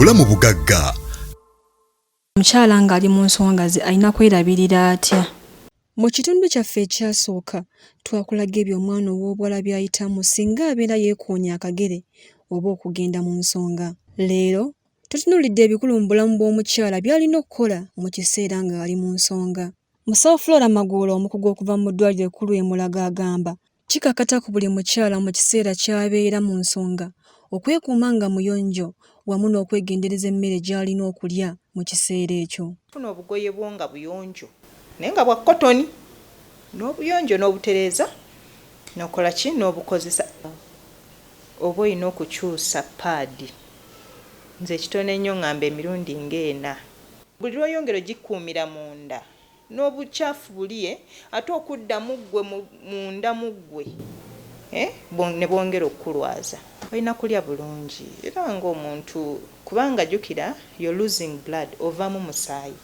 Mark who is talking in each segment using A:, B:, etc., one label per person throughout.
A: Magoola mu bugagga.
B: Omukyala ng'ali mu nsonga ze alina kwerabirira atya? Mu kitundu kyaffe ekyasooka twakulaga eby'omwana ow'obuwala by'ayitamu singa abeera yeekoonya akagere oba okugenda mu nsonga. Leero tutunuulidde ebikulu mu bulamu bw'omukyala by'alina okukola mu kiseera ng'ali mu nsonga. Musawo Flora Magoola omukugu okuva mu ddwaliro ekkulu e Mulago agamba kikakata ku buli mukyala mu kiseera ky'abeera mu nsonga okwekuuma nga muyonjo wamu n'okwegendereza emmere gy'alina okulya mu kiseera ekyo.
C: Funa obugoye bwo nga buyonjo naye nga bwa kotoni n'obuyonjo n'obutereeza n'okola ki n'obukozesa. Oba olina okukyusa paadi. Nze ekitono ennyo ngamba emirundi ng'ena. Buli lw'oyongera ogikuumira munda n'obukyafu buliye ate okuddamu ggwe munda mu ggwe ne bwongera okukulwaza. Olina kulya bulungi era ng'omuntu kubanga jjukira you're losing blood ovaamu musaayi.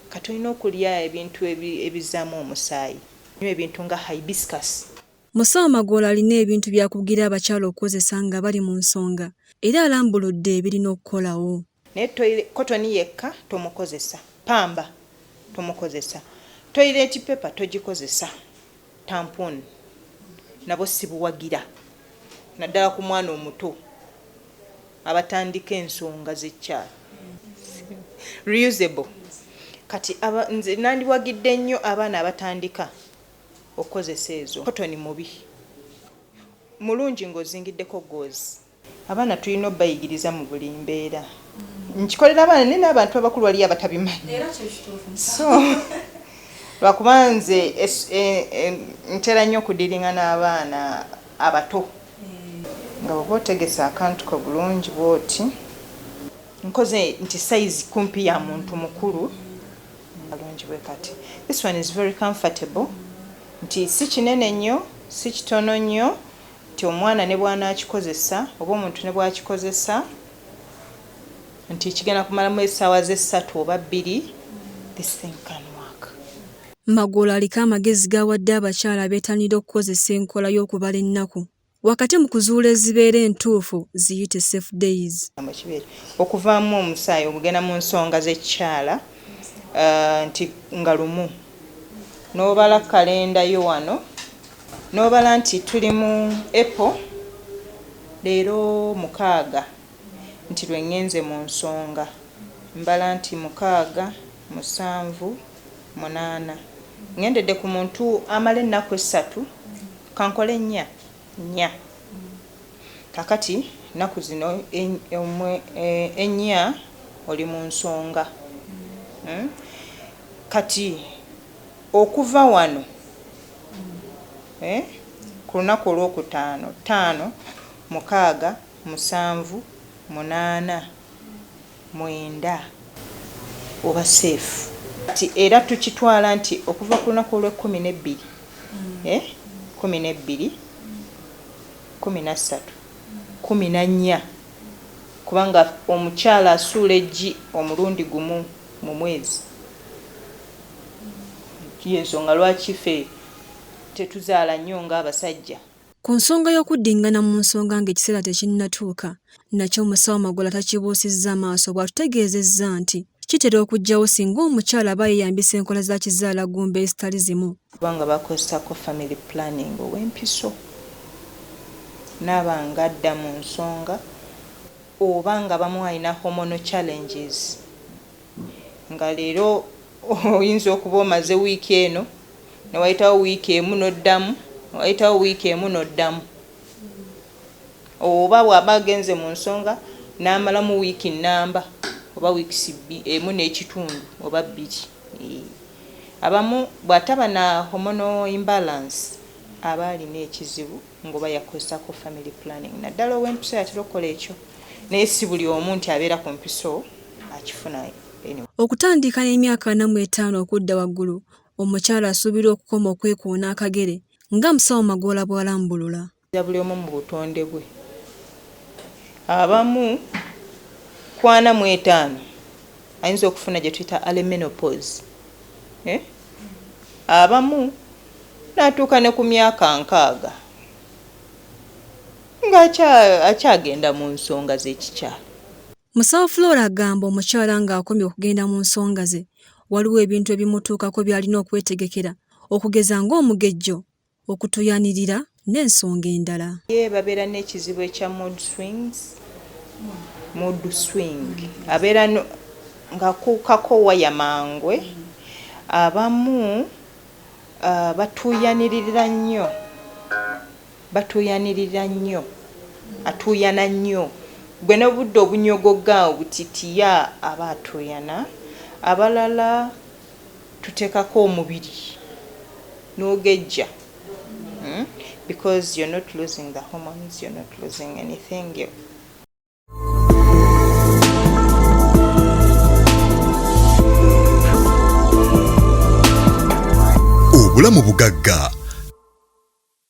C: Kati olina okulya ebintu ebizaamu omusaayi. Nywa ebintu nga hibiscus.
B: Musawo Magoola alina ebintu by'akugira abakyala okukozesa nga bali mu nsonga era alambuludde ebirina okukolawo.
C: Naye kotoni yekka tomukozesa, pamba tomukozesa, toilet paper togikozesa, tampon nabo sibuwagira naddala ku mwana omuto abatandika ensonga z'ekyala. Reusable. Kati nze nandiwagidde nnyo abaana abatandika okukozesa ezo. Kotoni mubi. Mulungi ng'ozingiddeko goozi. Abaana tulina obbayigiriza mu buli mbeera. Nkikolera abaana naye n'abantu abakulu wali abatabimanyi. So lwakuba nze ntera nnyo okudiringa n'abaana abato. Nga bw'oba otegesa akantu ko bulungi bw'oti nkoze nti size kumpi ya muntu mukulu bulungi bwe kati. This one is very comfortable. Nti si kinene nnyo si kitono nnyo nti omwana ne bw'anaakikozesa oba omuntu ne bw'akikozesa nti kigenda kumalamu essaawa z'essatu oba bbiri. This thing can work.
B: Magoola aliko amagezi g'awadde abakyala abeetanira okukozesa enkola y'okubala ennaku wakati mu kuzuula ezibeera entuufu ziyite safe days.
C: Okuvaamu omusaayi ogugenda mu nsonga z'ekyala nti nga lumu n'obala kalenda yo wano n'obala nti tuli mu April leero 6 nti lwe ngenze mu nsonga mbala nti 6, 7, 8 ngendedde ku muntu amala ennaku 3 kankole 4 kakati naku zino ennya oli mu nsonga. Kati okuva wano ku lunaku olwokutaano 5, 6, 7, 8, 9 oba safe. Kati era tukitwala nti okuva ku lunaku olw'12 12 13 14 kubanga omukyala asuula eggi omulundi gumu mu mwezi. Y'ensonga lwaki ffe tetuzaala nnyo ng'abasajja.
B: Ku nsonga y'okuddingana mu nsonga ng'ekiseera tekinnatuuka nakyo Musawo Magoola takibuusizza maaso bw'atutegeezezza nti kitera okujjawo singa omukyala aba yeeyambisa enkola za kizaalaggumba ezitali zimu.
C: Kubanga bakozesako family planning ow'empiso n'aba ng'adda mu nsonga oba nga bamu alina hormonal challenges nga leero oyinza okuba omaze wiiki eno ne wayitawo wiiki emu n'oddamu wayitawo wiiki emu n'oddamu oba bw'aba agenze mu nsonga n'amalamu wiiki nnamba oba wiiki emu n'ekitundu oba 2. Abamu bw'ataba na hormonal imbalance aba alina ekizibu ng'oba yakozesako family planning naddala ow'empiso yatera okukola ekyo naye si buli omu nti abeera ku mpiso akifuna.
B: Okutandika n'emyaka 45 okudda waggulu omukyala asuubirwa okukoma okwekuuna akagere nga Musawo Magoola bw'alambulula.
C: Buli omu mu butonde bwe. Abamu 45 ayinza okufuna gye tuyita early menopause. Abamu n'atuuka ne ku myaka 6 nga akyagenda mu nsonga z'ekikyala.
B: Musawo Flora agamba omukyala ng'akomye okugenda mu nsonga ze waliwo ebintu ebimutuukako by'alina okwetegekera okugeza ng'omugejjo, okutuyanirira n'ensonga endala.
C: Babeera n'ekizibu ekya mood swing abeera ng'akuukako waya mangwe. Abamu batuuyanirira nnyo, atuuyana nnyo. Gwe n'obudde obunyogogga obutitiya aba atuuyana. Abalala tuteekako omubiri n'ogejja. Because you're not losing the hormones, you're not losing anything.
A: Obulamu bugagga